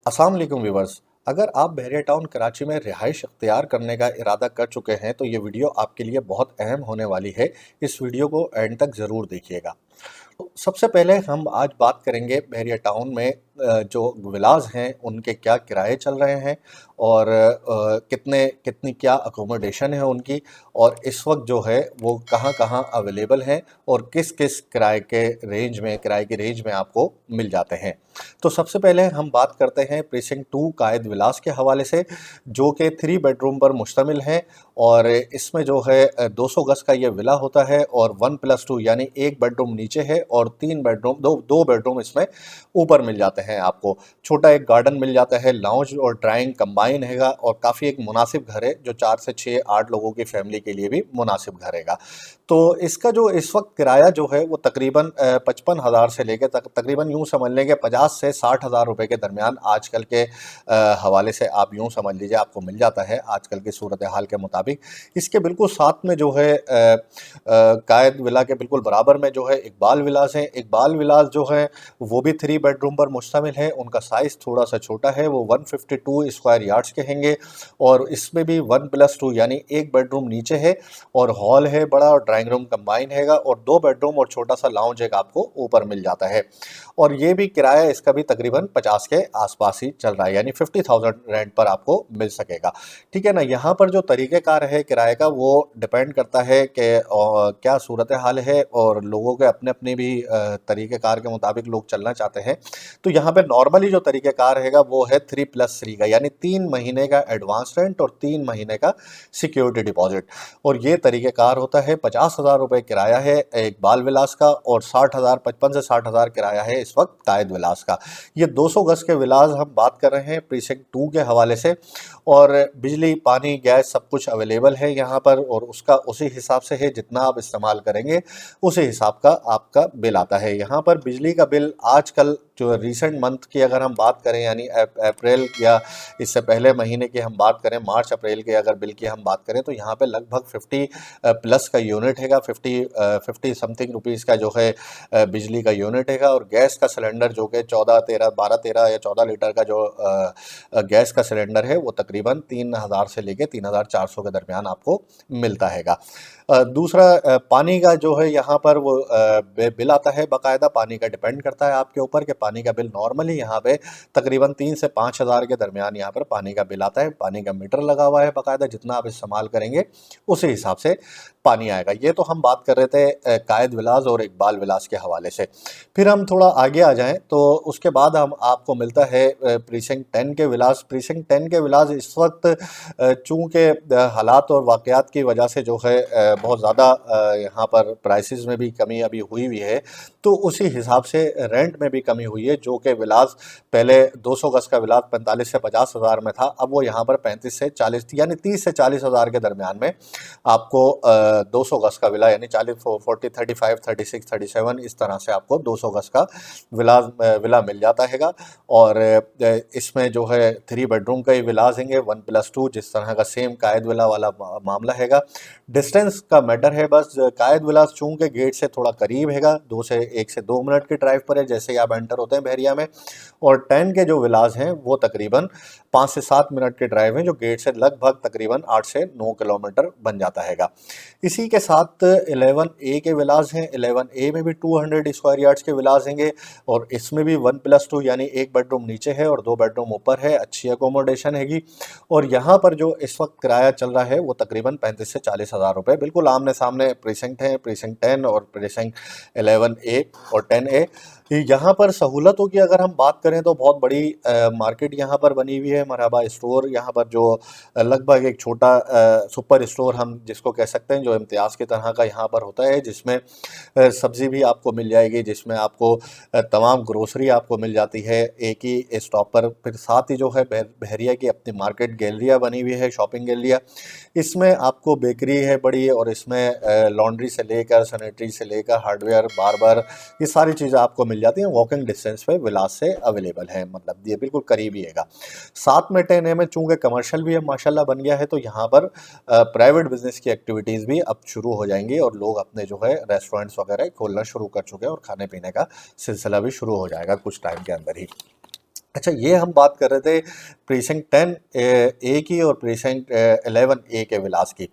अस्सलाम वालेकुम व्यूवर्स। अगर आप बहरिया टाउन कराची में रिहाइश अख्तियार करने का इरादा कर चुके हैं तो ये वीडियो आपके लिए बहुत अहम होने वाली है। इस वीडियो को एंड तक ज़रूर देखिएगा। तो सबसे पहले हम आज बात करेंगे बहरिया टाउन में जो विलाज हैं उनके क्या किराए चल रहे हैं और कितनी क्या अकोमोडेशन है उनकी, और इस वक्त जो है वो कहाँ कहाँ अवेलेबल हैं और किस किस किराए की रेंज में आपको मिल जाते हैं। तो सबसे पहले हम बात करते हैं प्रीसिंक्ट 2 कायद विलास के हवाले से, जो कि 3 बेडरूम पर मुश्तमिल है। और इसमें जो है 200 गज का ये विला होता है और 1+2 यानी एक बेडरूम नीचे है और 3 बेडरूम दो बेडरूम इसमें ऊपर मिल जाते हैं आपको। छोटा एक गार्डन मिल जाता है, लाउंज और ड्राइंग कंबाइन हैगा और काफ़ी एक मुनासिब घर है जो 4 से 6 8 लोगों की फैमिली के लिए भी मुनासिब घर हैगा। तो इसका जो इस वक्त किराया जो है वो तकरीबन 55,000 से लेकर तकरीबन यूँ समझ लें कि 50 से 60,000 रुपये के दरमियान आजकल के हवाले से आप यूँ समझ लीजिए आपको मिल जाता है आजकल की सूरत हाल के मुताबिक। इसके बिल्कुल साथ में जो है कायद विला के बिल्कुल बराबर में जो है इकबाल विलास हैं। इकबाल विलास जो है वो भी 3 बेडरूम पर मुश्तमिल है। उनका साइज़ थोड़ा सा छोटा है, वो 152 स्क्वायर यार्ड्स के हैंगे और इसमें भी 1+2 यानी एक बेडरूम नीचे है और हॉल है बड़ा और ड्राइंग रूम कंबाइन हैगा और 2 बेडरूम और छोटा सा लाउंज एक आपको ऊपर मिल जाता है। और ये भी किराया इसका भी तकरीबन 50 के आसपास ही चल रहा है, यानी 50,000 रेंट पर आपको मिल सकेगा। ठीक है ना। यहाँ पर जो तरीक़ेकार है किराए का वो डिपेंड करता है कि क्या सूरत हाल है और लोगों के अपने अपने भी तरीक़ेकार के मुताबिक लोग चलना चाहते हैं। तो यहाँ पे नॉर्मली जो तरीक़ेकार हैगा वो है 3+3 का, यानी 3 महीने का एडवांस रेंट और 3 महीने का सिक्योरिटी डिपॉजिट। और ये तरीक़ेकार होता है। 50,000 रुपये किराया है इकबाल विलास का और 60,000 55 से 60,000 किराया है इस वक्त कायद विलास का। ये 200 गज के विलास हम बात कर रहे हैं प्रीसिंक्ट 2 के हवाले से। और बिजली पानी गैस सब कुछ अवेलेबल है यहाँ पर और उसका उसी हिसाब से है, जितना आप इस्तेमाल करेंगे उसी हिसाब का आपका बिल आता है। यहाँ पर बिजली का बिल आजकल जो रिसेंट मंथ की अगर हम बात करें, यानी अप्रैल या इससे पहले महीने की हम बात करें, मार्च अप्रैल के अगर बिल की हम बात करें, तो यहाँ पे लगभग 50 प्लस का यूनिट हैगा। 50 समथिंग रुपीज़ का जो है बिजली का यूनिट हैगा। और गैस का सिलेंडर जो कि 12 13 या 14 लीटर का जो गैस का सिलेंडर है वो तकरीबन 3,000 से लेके 3,400 के दरमियान आपको मिलता हैगा। दूसरा पानी का जो है यहाँ पर वो बिल आता है बाकायदा। पानी का डिपेंड करता है आपके ऊपर कि पानी का बिल नॉर्मली यहाँ पे तकरीबन 3 से 5,000 के दरमियान यहाँ पर पानी का बिल आता है। पानी का मीटर लगा हुआ है बाकायदा, जितना आप इस्तेमाल करेंगे उसी हिसाब से पानी आएगा। ये तो हम बात कर रहे थे कायद विलास और इकबाल विलास के हवाले से। फिर हम थोड़ा आगे आ जाएं तो उसके बाद हम आपको मिलता है प्रीसिंक्ट 10 के विलास। प्रीसिंक्ट 10 के विलास इस वक्त चूँकि हालात और वाक़यात की वजह से जो है बहुत ज़्यादा यहाँ पर प्राइसेस में भी कमी अभी हुई हुई है, तो उसी हिसाब से रेंट में भी कमी हुई है। जो कि विलास पहले 200 गज का विलास 45 से 50,000 में था, अब वो यहाँ पर 35 से 40 यानी 30 से 40,000 के दरमियान में आपको 200 गज का विला यानी 40 40 35 36 37 इस तरह से आपको 200 गज का विला मिल जाता हैगा। और इसमें जो है 3 बेडरूम का ही विलास हैंगे 1+2, जिस तरह का सेम कायद विला वाला मामला हैगा। डिस्टेंस का मैटर है बस। कायद विलास चूँकि गेट से थोड़ा करीब हैगा, 1 से 2 मिनट के ड्राइव पर है जैसे ही आप एंटर होते हैं बहरिया में। और 10 के जो विलास हैं वो तकरीबन 5 से 7 मिनट के ड्राइव हैं, जो गेट से लगभग तकरीबन 8 से 9 किलोमीटर बन जाता हैगा। इसी के साथ 11A के विलास हैं। 11A में भी 200 स्क्वायर यार्ड्स के विलास हैंगे और इसमें भी 1+2 यानी एक बेडरूम नीचे है और 2 बेडरूम ऊपर है। अच्छी अकोमोडेशन हैगी। और यहाँ पर जो इस वक्त किराया चल रहा है वो तकरीबन 35 से 40,000 रुपये। बिल्कुल आमने सामने प्रीसिंक्ट है, प्रीसिंक्ट 10 और प्रीसिंक्ट 11A और 10A। यहाँ पर सहूलतों की अगर हम बात करें तो बहुत बड़ी मार्केट यहाँ पर बनी हुई है। मरहबा स्टोर यहाँ पर जो लगभग एक छोटा सुपर स्टोर हम जिसको कह सकते हैं, जो इम्तियाज़ की तरह का यहाँ पर होता है, जिसमें सब्ज़ी भी आपको मिल जाएगी, जिसमें आपको तमाम ग्रोसरी आपको मिल जाती है एक ही स्टॉप पर। फिर साथ ही जो है बहरिया की अपनी मार्केट गैलरिया बनी हुई है, शॉपिंग गैलरिया। इसमें आपको बेकरी है बड़ी और इसमें लॉन्ड्री से लेकर सैनिटरी से लेकर हार्डवेयर बार्बर ये सारी चीज़ें आपको मिल जाती हैं। वॉकिंग डिस्टेंस पे विलास से अवेलेबल है, मतलब ये बिल्कुल करीब ही हैगा। साथ में 10A में चूँकि कमर्शियल भी है माशाल्लाह बन गया है, तो यहाँ पर प्राइवेट बिजनेस की एक्टिविटीज़ भी अब शुरू हो जाएंगी और लोग अपने जो है रेस्टोरेंट्स वगैरह खोलना शुरू कर चुके हैं और खाने पीने का सिलसिला भी शुरू हो जाएगा कुछ टाइम के अंदर ही। अच्छा, ये हम बात कर रहे थे प्रीसिंक्ट 10 ए की और प्रीसिंक्ट 11 ए के विलास की।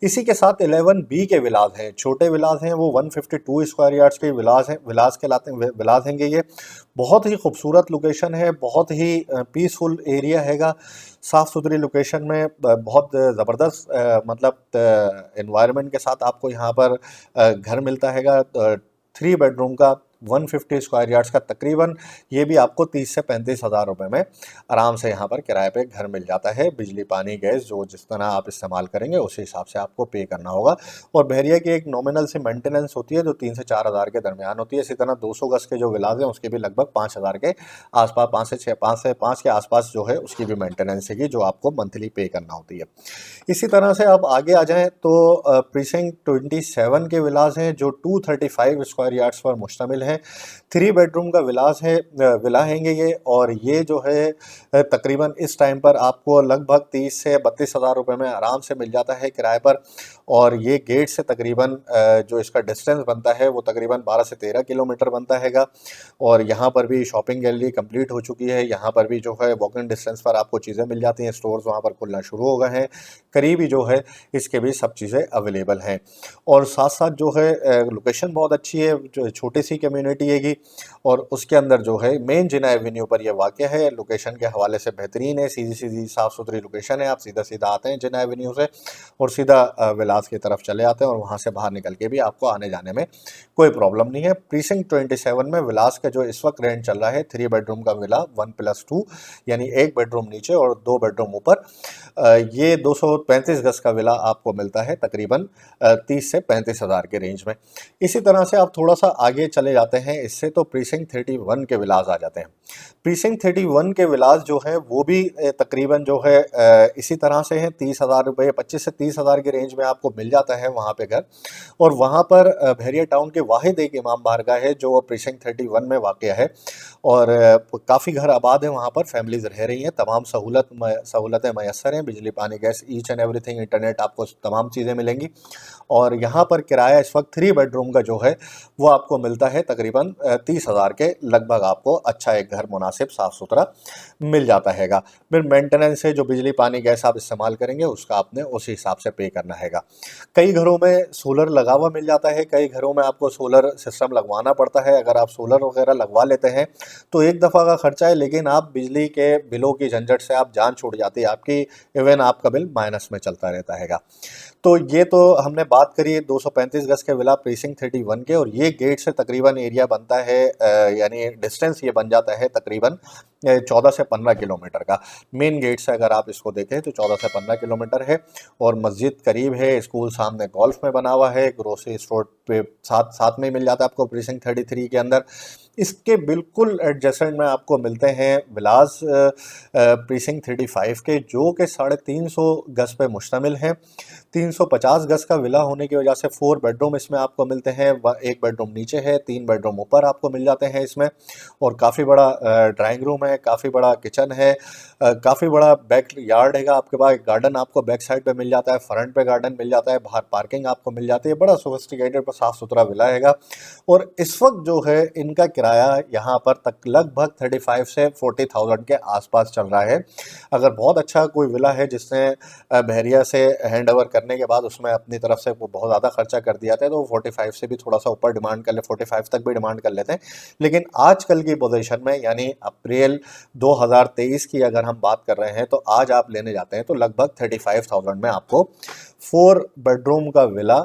इसी के साथ 11 बी के विलास हैं, छोटे विलास हैं, वो 152 स्क्वायर यार्ड्स के विलास हैं, विलास कहलाते हैं, विलास हैं ये। बहुत ही खूबसूरत लोकेशन है, बहुत ही पीसफुल एरिया हैगा, साफ़ सुथरी लोकेशन में, बहुत ज़बरदस्त मतलब एनवायरनमेंट के साथ आपको यहाँ पर घर मिलता हैगा। 3 बेडरूम का 150 स्क्वायर यार्ड्स का तकरीबन ये भी आपको 30 से 35 हज़ार रुपये में आराम से यहाँ पर किराए पे घर मिल जाता है। बिजली पानी गैस जो जिस तरह आप इस्तेमाल करेंगे उसी हिसाब से आपको पे करना होगा। और बहरिया की एक नॉमिनल सी मेंटेनेंस होती है जो 3 से 4 हज़ार के दरमियान होती है। इसी तरह 200 गज के जो विलाज हैं उसके भी लगभग 5 हज़ार के आसपास, 5 के आसपास जो है उसकी भी मेंटेनेंस है जो आपको मंथली पे करना होती है। इसी तरह से आप आगे आ जाएं तो प्रीसिंक्ट 27 के विलास हैं जो 235 स्क्वायर यार्ड्स पर मुश्तमिल हैं। 3 बेडरूम का विलास है, विला हैंगे ये, और ये जो है तकरीबन इस टाइम पर आपको लगभग 30 से 32 हज़ार रुपये में आराम से मिल जाता है किराए पर। और ये गेट से तकरीबन जो इसका डिस्टेंस बनता है वो तकरीबन 12 से 13 किलोमीटर बनता हैगा। और यहाँ पर भी शॉपिंग गैलरी कंप्लीट हो चुकी है, यहाँ पर भी जो है वॉकिंग डिस्टेंस पर आपको चीज़ें मिल जाती हैं, स्टोर्स वहाँ पर खुलना शुरू हो गए हैं, करीबी जो है इसके भी सब चीज़ें अवेलेबल हैं। और साथ साथ जो है लोकेशन बहुत अच्छी है, जो छोटी सी कम्युनिटी हैगी, और उसके अंदर जो है मेन जिना एवेन्यू पर यह वाक़या है। लोकेशन के हवाले से बेहतरीन है, सीधी सीधी साफ़ सुथरी लोकेशन है, आप सीधा सीधा आते हैं जिना एवेन्यू से और सीधा विलास की तरफ चले आते हैं, और वहाँ से बाहर निकल के भी आपको आने जाने में कोई प्रॉब्लम नहीं है। प्रीसिंक्ट 27 में विलास का जो इस वक्त रेंट चल रहा है 3 बेडरूम का विला 1+2 यानी 1 बेडरूम नीचे और 2 बेडरूम ऊपर, ये 235 गज का विला आपको मिलता है तकरीबन 30 से 35 हज़ार के रेंज में। इसी तरह से आप थोड़ा सा आगे चले जाते हैं इससे तो प्रीसिंक्ट 31 के विलास आ जाते हैं। प्रीसिंक्ट 31 के विलास जो है वो भी तकरीबन जो है इसी तरह से हैं, 30 हज़ार रुपये, 25 से 30 हज़ार के रेंज में आपको मिल जाता है वहाँ पे घर। और वहाँ पर बहरिया टाउन के वाहिद एक इमाम बारगाह है जो प्रीसिंक्ट 31 में वाक़या है, और काफ़ी घर आबाद हैं वहाँ पर, फैमिलीज़ रह रही हैं, तमाम सहूलतें मैसर हैं, बिजली पानी gas each and everything, internet, आपको तमाम चीज़ें मिलेंगी। और यहाँ पर किराया इस वक्त 3 बेडरूम का जो है वो आपको मिलता है तकरीबन 30 हज़ार के लगभग, आपको अच्छा एक घर मुनासिब साफ़ सुथरा मिल जाता हैगा। फिर मेंटेनेंस है, जो बिजली पानी गैस आप इस्तेमाल करेंगे उसका आपने उसी हिसाब से पे करना हैगा। कई घरों में सोलर लगा हुआ मिल जाता है, कई घरों में आपको सोलर सिस्टम लगवाना पड़ता है। अगर आप सोलर वगैरह लगवा लेते हैं तो एक दफ़ा का खर्चा है, लेकिन आप बिजली के बिलों की झंझट से आप जान छूट जाती है आपकी, इवन आपका बिल माइनस में चलता रहता हैगा। तो ये तो हमने बात करी 235 गज के विला प्रीसिंक्ट 31 के, और ये गेट से तकरीबन एरिया बनता है यानी डिस्टेंस ये बन जाता है तकरीबन 14 से 15 किलोमीटर का। मेन गेट से अगर आप इसको देखें तो 14 से 15 किलोमीटर है, और मस्जिद करीब है, स्कूल सामने गोल्फ में बना हुआ है, ग्रोसरी स्टोर पे साथ साथ में मिल जाता है आपको प्रीसिंक्ट 33 के अंदर। इसके बिल्कुल एडजेसेंट में आपको मिलते हैं विलास प्रीसिंक्ट 35 के, जो कि 350 गज पे मुश्तमिल हैं। 350 गज का विला होने की वजह से 4 बेडरूम इसमें आपको मिलते हैं, 1 बेडरूम नीचे है, 3 बेडरूम ऊपर आपको मिल जाते हैं इसमें। और काफ़ी बड़ा ड्राइंग रूम है, काफ़ी बड़ा किचन है, काफ़ी बड़ा बैक यार्ड हैगा आपके पास, गार्डन आपको बैक साइड पे मिल जाता है, फ्रंट पे गार्डन मिल जाता है, बाहर पार्किंग आपको मिल जाती है। बड़ा सोफिस्टिकेटेड साफ़ सुथरा विला हैगा। और इस वक्त जो है इनका किराया यहाँ पर तक लगभग 35 से 40,000 के आसपास चल रहा है। अगर बहुत अच्छा कोई विला है जिसने बहरिया से हैंड ओवर करने के बाद उसमें अपनी तरफ से वो बहुत ज़्यादा खर्चा कर दिया था, तो वो 45 से भी थोड़ा सा ऊपर डिमांड कर ले, 45 तक भी डिमांड कर लेते हैं। लेकिन आजकल की पोजीशन में यानी अप्रैल 2023 की अगर हम बात कर रहे हैं तो आज आप लेने जाते हैं तो लगभग 35,000 में आपको 4 बेडरूम का विला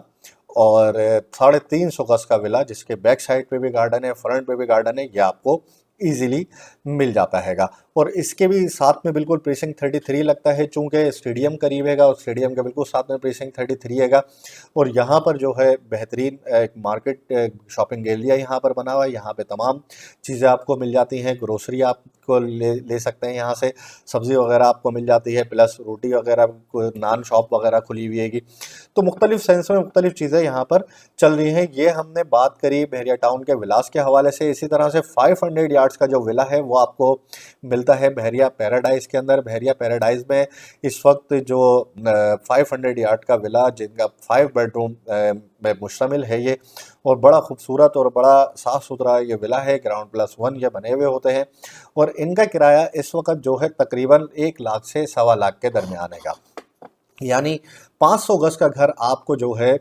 और 350 गज का विला, जिसके बैक साइड पे भी गार्डन है, फ्रंट पे भी गार्डन है, ये आपको ईजिली मिल जाता हैगा। और इसके भी साथ में बिल्कुल प्रीसिंक्ट 33 लगता है, चूँकि स्टेडियम करीब हैगा और स्टेडियम के बिल्कुल साथ में प्रीसिंक्ट 33 हैगा। और यहाँ पर जो है बेहतरीन एक मार्केट शॉपिंग एरिया यहाँ पर बना हुआ है, यहाँ पे तमाम चीज़ें आपको मिल जाती हैं, ग्रोसरी आपको ले सकते हैं यहाँ से, सब्ज़ी वगैरह आपको मिल जाती है, प्लस रोटी वगैरह, नान शॉप वगैरह खुली हुई हैगी। तो मुख्तलिफ सेंस में मुख्तलिफ चीज़ें यहाँ पर चल रही हैं। ये हमने बात करी बहरिया टाउन के विलास के हवाले से। इसी तरह से 500 यार्ड्स का जो विला है वो आपको मिलता मिलता है बहरिया पैराडाइज के अंदर। बहरिया पैराडाइज में इस वक्त जो 500 यार्ड का विला जिनका 5 बेडरूम में मुश्तमिल है ये, और बड़ा खूबसूरत और बड़ा साफ़ सुथरा ये विला है, ग्राउंड प्लस 1 ये बने हुए होते हैं। और इनका किराया इस वक्त जो है तकरीबन 1 लाख से सवा लाख के दरमियान है। यानी 500 गज का घर आपको जो है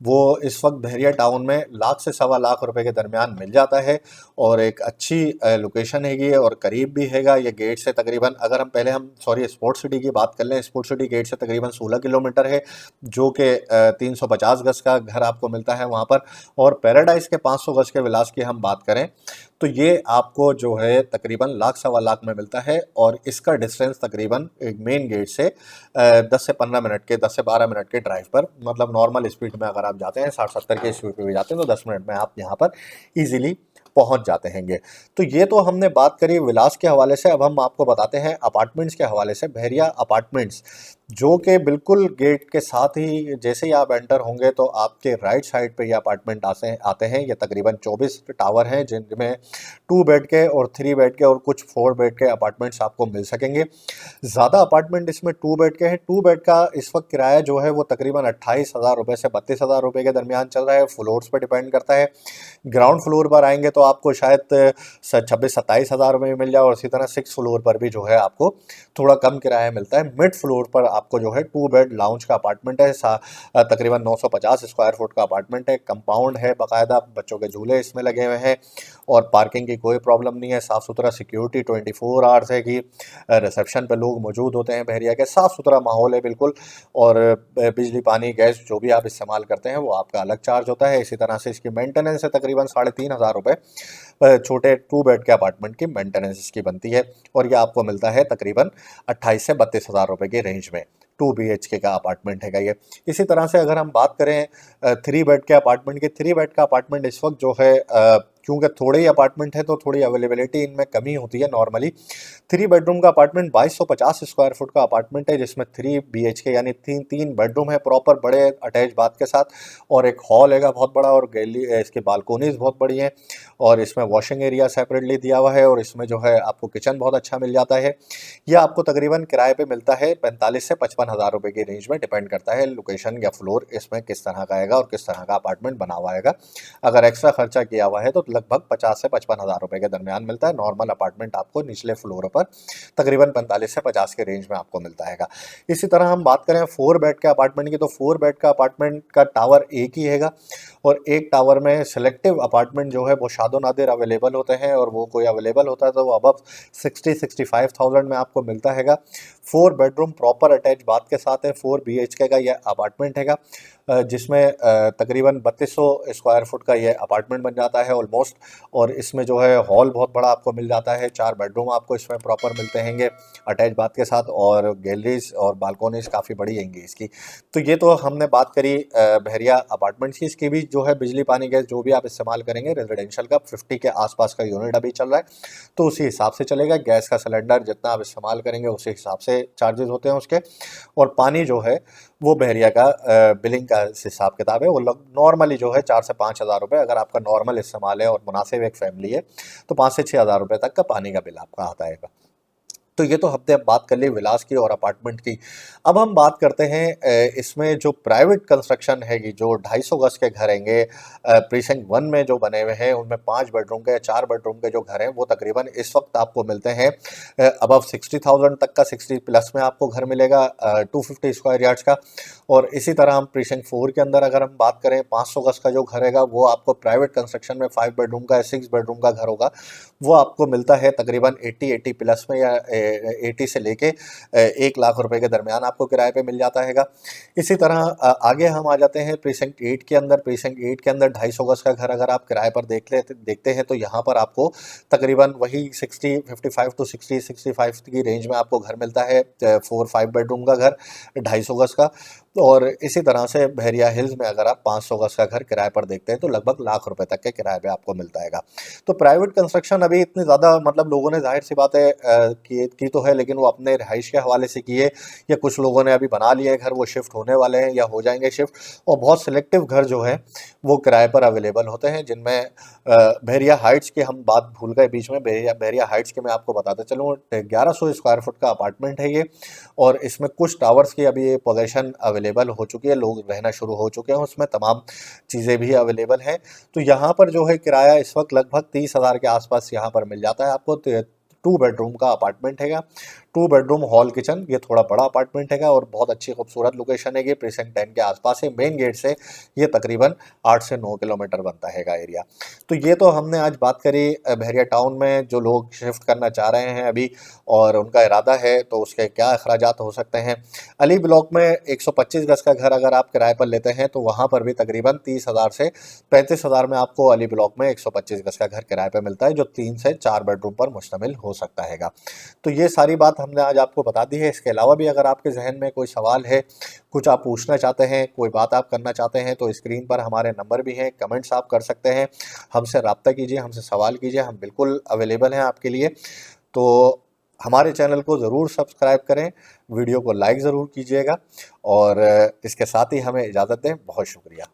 वो इस वक्त बहरिया टाउन में लाख से सवा लाख रुपए के दरमियान मिल जाता है। और एक अच्छी लोकेशन हैगी और करीब भी हैगा ये गेट से। तकरीबन अगर हम स्पोर्ट्स सिटी की बात कर लें, स्पोर्ट्स सिटी गेट से तकरीबन 16 किलोमीटर है, जो कि 350 गज का घर आपको मिलता है वहाँ पर। और पैराडाइज के 500 गज के विलास की हम बात करें तो ये आपको जो है तकरीबन लाख सवा लाख में मिलता है। और इसका डिस्टेंस तकरीबन एक मेन गेट से 10 से 15 मिनट के 10 से 12 मिनट के ड्राइव पर, मतलब नॉर्मल स्पीड में अगर आप जाते हैं 60-70 के स्पीड पे भी जाते हैं तो 10 मिनट में आप यहाँ पर इजीली पहुंच जाते हैंगे। तो ये तो हमने बात करी विलास के हवाले से। अब हम आपको बताते हैं अपार्टमेंट्स के हवाले से। बहरिया अपार्टमेंट्स जो कि बिल्कुल गेट के साथ ही जैसे ही आप एंटर होंगे तो आपके राइट साइड पे ये अपार्टमेंट आते हैं। ये तकरीबन 24 टावर हैं जिनमें 2 बेड के और 3 बेड के और कुछ 4 बेड के अपार्टमेंट्स आपको मिल सकेंगे। ज़्यादा अपार्टमेंट इसमें 2 बेड के हैं। 2 बेड का इस वक्त किराया जो है वो तकरीबन 28,000 रुपये से 32,000 रुपये के दरमियान चल रहा है। फ्लोर्स पर डिपेंड करता है। ग्राउंड फ्लोर पर आएंगे तो आपको शायद 26-27 हज़ार रुपये में मिल जाए, और इसी तरह 6 फ्लोर पर भी जो है आपको थोड़ा कम किराया मिलता है। मिड फ्लोर पर आपको जो है 2 बेड लाउंज का अपार्टमेंट है, तकरीबन 950 स्क्वायर फुट का अपार्टमेंट है। कंपाउंड है बाकायदा, बच्चों के झूले इसमें लगे हुए हैं और पार्किंग की कोई प्रॉब्लम नहीं है। साफ़ सुथरा सिक्योरिटी 24 आवर्स है कि रिसेप्शन पे लोग मौजूद होते हैं बहरिया के। साफ़ सुथरा माहौल है बिल्कुल। और बिजली पानी गैस जो भी आप इस्तेमाल करते हैं वो आपका अलग चार्ज होता है। इसी तरह से इसकी मेंटेनेंस है तकरीबन 3,500 रुपये। छोटे 2 बेड के अपार्टमेंट की मेंटेनेंस इसकी बनती है और ये आपको मिलता है तकरीबन 28 से 32,000 रुपये की रेंज में। 2 BHK का अपार्टमेंट है ये। इसी तरह से अगर हम बात करें 3 बेड के अपार्टमेंट की, 3 बेड का अपार्टमेंट इस वक्त जो है क्योंकि थोड़े ही अपार्टमेंट है तो थोड़ी अवेलेबिलिटी इनमें कमी होती है नॉर्मली। 3 बेडरूम का अपार्टमेंट 2250 स्क्वायर फुट का अपार्टमेंट है जिसमें 3 BHK यानी तीन बेडरूम है प्रॉपर बड़े अटैच बाथ के साथ, और एक हॉल है बहुत बड़ा, और गैलरी इसके बालकोनीज बहुत बड़ी हैं, और इसमें वॉशिंग एरिया सेपरेटली दिया हुआ है, और इसमें जो है आपको किचन बहुत अच्छा मिल जाता है। यह आपको तकरीबन किराए पे मिलता है 45 से 55,000 रुपये की रेंज में। डिपेंड करता है लोकेशन या फ्लोर इसमें किस तरह का आएगा और किस तरह का अपार्टमेंट बना हुआ आएगा। अगर एक्स्ट्रा खर्चा किया हुआ है तो लगभग 50 से 55,000 रुपये के दरमियान मिलता है। नॉर्मल अपार्टमेंट आपको निचले फ्लोर पर तकरीबन 45 से 50 के रेंज में आपको मिलता है। इसी तरह हम बात करें 4 बेड के अपार्टमेंट की, तो 4 बेड का अपार्टमेंट का टावर एक ही हैगा, और एक टावर में सिलेक्टिव अपार्टमेंट जो है वो शादो नादिर अवेलेबल होते हैं, और वो कोई अवेलेबल होता है तो वो अबव 60-65,000 में आपको मिलता हैगा। 4 बेडरूम प्रॉपर अटैच बाथ के साथ है। 4 BHK का यह अपार्टमेंट हैगा जिसमें तकरीबन 3200 स्क्वायर फुट का ये अपार्टमेंट बन जाता है ऑलमोस्ट। और इसमें जो है हॉल बहुत बड़ा आपको मिल जाता है। 4 बेडरूम आपको इसमें प्रॉपर मिलते हैंगे अटैच बाथ के साथ, और गैलरीज और बालकोनीज काफ़ी बड़ी हैंगी इसकी। तो ये तो हमने बात करी बहरिया अपार्टमेंट्स की। इसकी भी जो है बिजली पानी गैस जो भी आप इस्तेमाल करेंगे रेजिडेंशियल का 50 के आसपास का यूनिट अभी चल रहा है, तो उसी हिसाब से चलेगा। गैस का सिलेंडर जितना आप इस्तेमाल करेंगे उसी हिसाब से चार्जेस होते हैं उसके। और पानी जो है वो बहरिया का बिलिंग का हिसाब किताब है, वो नॉर्मली जो है 4 से 5,000 रुपये, अगर आपका नॉर्मल इस्तेमाल है और मुनासिब एक फैमिली है तो 5 से 6,000 रुपये तक का पानी का बिल आपका आता है। तो ये तो हमने बात कर ली विलास की और अपार्टमेंट की। अब हम बात करते हैं इसमें जो प्राइवेट कंस्ट्रक्शन हैगी, जो 250 गज के घर हैंगे प्रीसिंक्ट 1 में जो बने हुए हैं, उनमें 5 बेडरूम के या 4 बेडरूम के जो घर हैं वो तकरीबन इस वक्त आपको मिलते हैं अबव 60,000 तक का। 60 प्लस में आपको घर मिलेगा 250 स्क्वायर यार्ड्स का। और इसी तरह हम प्रीसिंक्ट 4 के अंदर अगर हम बात करें 500 गज का जो घर रहेगा वो आपको प्राइवेट कंस्ट्रक्शन में 5 बेडरूम का या 6 बेडरूम का घर होगा, वो आपको मिलता है तकरीबन 80 प्लस में, या 80 से लेके 1 लाख रुपए के दरमियान आपको किराए पे मिल जाता हैगा। इसी तरह आगे हम आ जाते हैं प्रीसिंक्ट 8 के अंदर। प्रीसिंक्ट 8 के अंदर 250 गज का घर अगर आप किराए पर देखते हैं तो यहाँ पर आपको तकरीबन वही 55 टू 65 की रेंज में आपको घर मिलता है। 4-5 बेडरूम का घर 250 गज का। और इसी तरह से बहरिया हिल्स में अगर आप 500 गज का घर किराए पर देखते हैं तो लगभग लाख रुपए तक के किराए पे आपको मिलता हैगा। तो प्राइवेट कंस्ट्रक्शन अभी इतनी ज़्यादा मतलब लोगों ने जाहिर सी बात है कि की तो है, लेकिन वो अपने रिहाइश के हवाले से की है, या कुछ लोगों ने अभी बना लिया है घर, वो शिफ्ट होने वाले हैं या हो जाएंगे शिफ्ट। और बहुत सिलेक्टिव घर जो है वो किराए पर अवेलेबल होते हैं, जिनमें बहरिया हाइट्स की हम बात भूल गए बीच में। बहरिया हाइट्स के मैं आपको बताता चलूँ, 1100 स्क्वायर फुट का अपार्टमेंट है ये, और इसमें कुछ टावर्स की अभी पोजीशन अवेलेबल हो चुकी है, लोग रहना शुरू हो चुके हैं उसमें, तमाम चीज़ें भी अवेलेबल हैं। तो यहाँ पर जो है किराया इस वक्त लगभग 30,000 के आसपास यहाँ पर मिल जाता है आपको। 2 बेडरूम का अपार्टमेंट हैगा, 2 बेडरूम हॉल किचन, ये थोड़ा बड़ा अपार्टमेंट हैगा और बहुत अच्छी खूबसूरत लोकेशन है। ये प्रीसेंट 10 के आसपास है, मेन गेट से ये तकरीबन 8 से 9 किलोमीटर बनता हैगा एरिया। तो ये तो हमने आज बात करी बहरिया टाउन में जो लोग शिफ्ट करना चाह रहे हैं अभी और उनका इरादा है, तो उसके क्या अखराजात हो सकते हैं। अली ब्लॉक में 125 गज का घर अगर आप किराए पर लेते हैं तो वहाँ पर भी तकरीबन 30,000 से 35,000 में आपको अली ब्लॉक में 125 गज का घर किराए पर मिलता है, जो 3 से 4 बेडरूम पर मुश्तमिल हो सकता हैगा। तो ये सारी बात हमने आज आपको बता दी है। इसके अलावा भी अगर आपके जहन में कोई सवाल है, कुछ आप पूछना चाहते हैं, कोई बात आप करना चाहते हैं, तो स्क्रीन पर हमारे नंबर भी हैं, कमेंट्स आप कर सकते हैं, हमसे रब्ता कीजिए, हमसे सवाल कीजिए, हम बिल्कुल अवेलेबल हैं आपके लिए। तो हमारे चैनल को ज़रूर सब्सक्राइब करें, वीडियो को लाइक ज़रूर कीजिएगा, और इसके साथ ही हमें इजाज़त दें। बहुत शुक्रिया।